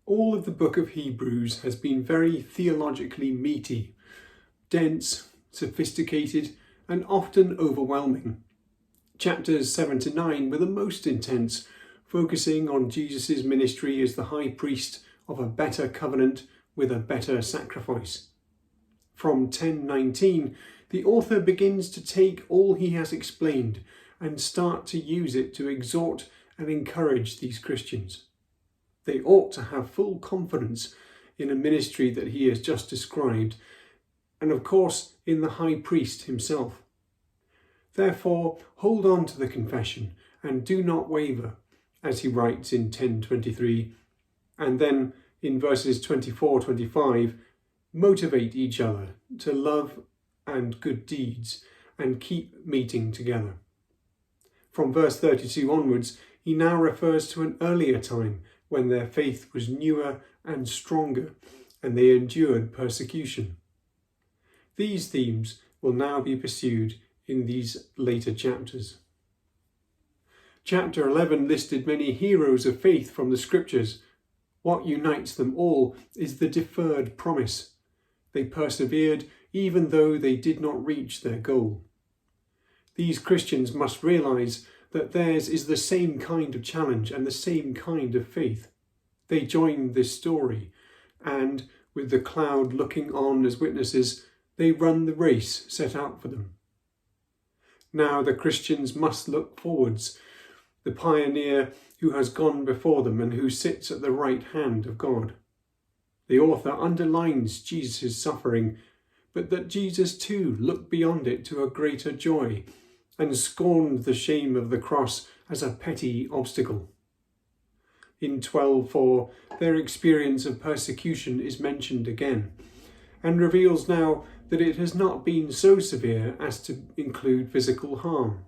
All of the book of Hebrews has been very theologically meaty, dense, sophisticated, and often overwhelming. Chapters 7 to 9 were the most intense, focusing on Jesus' ministry as the high priest of a better covenant with a better sacrifice. From 10:19, the author begins to take all he has explained and start to use it to exhort and encourage these Christians. They ought to have full confidence in a ministry that he has just described, and of course in the high priest himself. Therefore, hold on to the confession and do not waver, as he writes in 10:23, and then in verses 24-25, motivate each other to love and good deeds and keep meeting together. From verse 32 onwards, he now refers to an earlier time when their faith was newer and stronger and they endured persecution. These themes will now be pursued in these later chapters. Chapter 11 listed many heroes of faith from the scriptures. What unites them all is the deferred promise. They persevered even though they did not reach their goal. These Christians must realize that theirs is the same kind of challenge and the same kind of faith. They join this story, and with the cloud looking on as witnesses, they run the race set out for them. Now the Christians must look forwards, the pioneer who has gone before them and who sits at the right hand of God. The author underlines Jesus' suffering, but that Jesus too looked beyond it to a greater joy and scorned the shame of the cross as a petty obstacle. In 12:4, their experience of persecution is mentioned again, and reveals now that it has not been so severe as to include physical harm.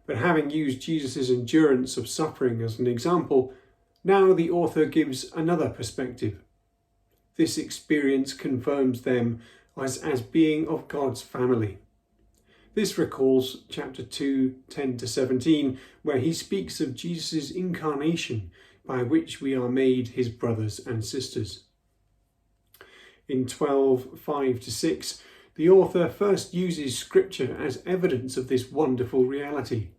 But having used Jesus' endurance of suffering as an example, now the author gives another perspective. This experience confirms them as being of God's family. This recalls chapter 2, 10-17, where he speaks of Jesus' incarnation by which we are made his brothers and sisters. In 12:5-6, the author first uses scripture as evidence of this wonderful reality,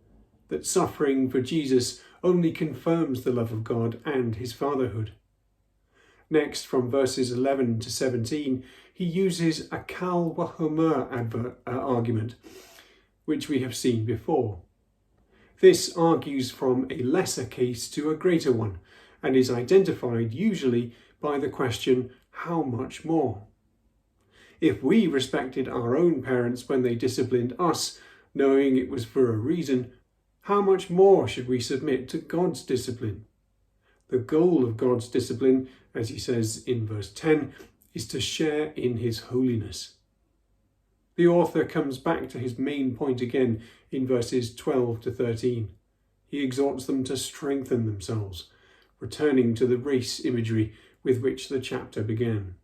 that suffering for Jesus only confirms the love of God and his fatherhood. Next, from verses 11-17, he uses a Kal Vachomer argument, which we have seen before. This argues from a lesser case to a greater one, and is identified usually by the question, how much more? If we respected our own parents when they disciplined us, knowing it was for a reason, how much more should we submit to God's discipline? The goal of God's discipline, as he says in verse 10, is to share in his holiness. The author comes back to his main point again in verses 12-13. He exhorts them to strengthen themselves, returning to the race imagery with which the chapter began.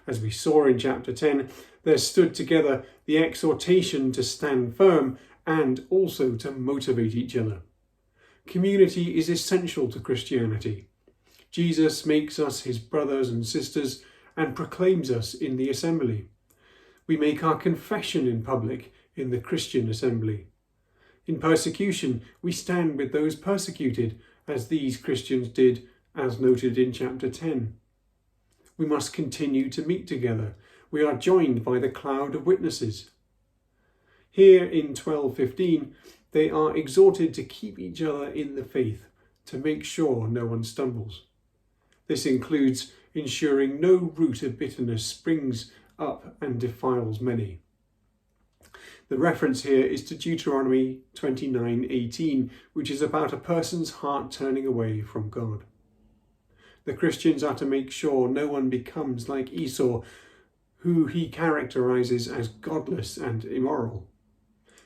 As we saw in chapter 10, there stood together the exhortation to stand firm and also to motivate each other. Community is essential to Christianity. Jesus makes us his brothers and sisters and proclaims us in the assembly. We make our confession in public in the Christian assembly. In persecution, we stand with those persecuted, as these Christians did, as noted in chapter 10. We must continue to meet together. We are joined by the cloud of witnesses. Here in 12:15, they are exhorted to keep each other in the faith, to make sure no one stumbles. This includes ensuring no root of bitterness springs up and defiles many. The reference here is to Deuteronomy 29:18, which is about a person's heart turning away from God. The Christians are to make sure no one becomes like Esau, who he characterizes as godless and immoral.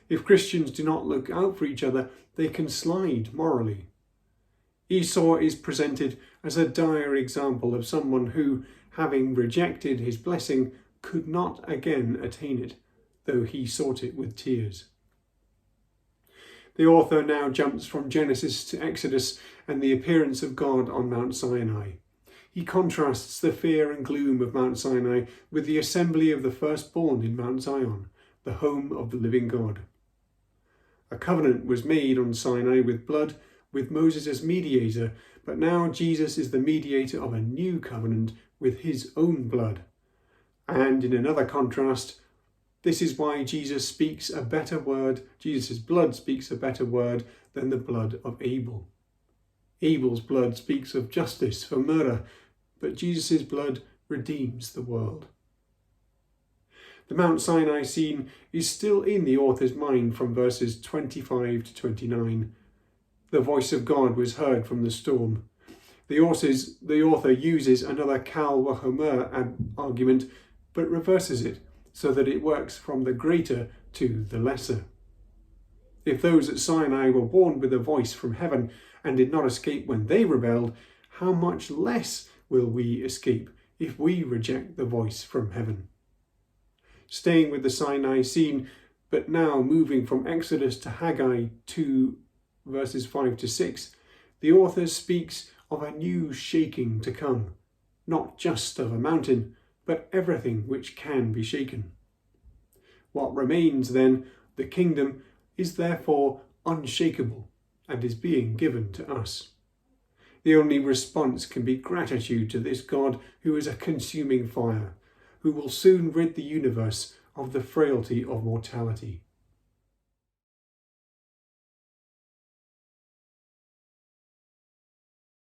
If Christians do not look out for each other, they can slide morally. Esau is presented as a dire example of someone who, having rejected his blessing, could not again attain it, though he sought it with tears. The author now jumps from Genesis to Exodus and the appearance of God on Mount Sinai. He contrasts the fear and gloom of Mount Sinai with the assembly of the firstborn in Mount Zion, the home of the living God. A covenant was made on Sinai with blood, with Moses as mediator, but now Jesus is the mediator of a new covenant with his own blood. And in another contrast, this is why Jesus' blood speaks a better word than the blood of Abel. Abel's blood speaks of justice for murder, but Jesus' blood redeems the world. The Mount Sinai scene is still in the author's mind from verses 25 to 29. The voice of God was heard from the storm. The author uses another Kal Vachomer argument, but reverses it so that it works from the greater to the lesser. If those at Sinai were warned with a voice from heaven and did not escape when they rebelled, how much less will we escape if we reject the voice from heaven? Staying with the Sinai scene, but now moving from Exodus to Haggai 2, verses 5 to 6, the author speaks of a new shaking to come, not just of a mountain, but everything which can be shaken. What remains then, the kingdom, is therefore unshakable and is being given to us. The only response can be gratitude to this God who is a consuming fire, who will soon rid the universe of the frailty of mortality.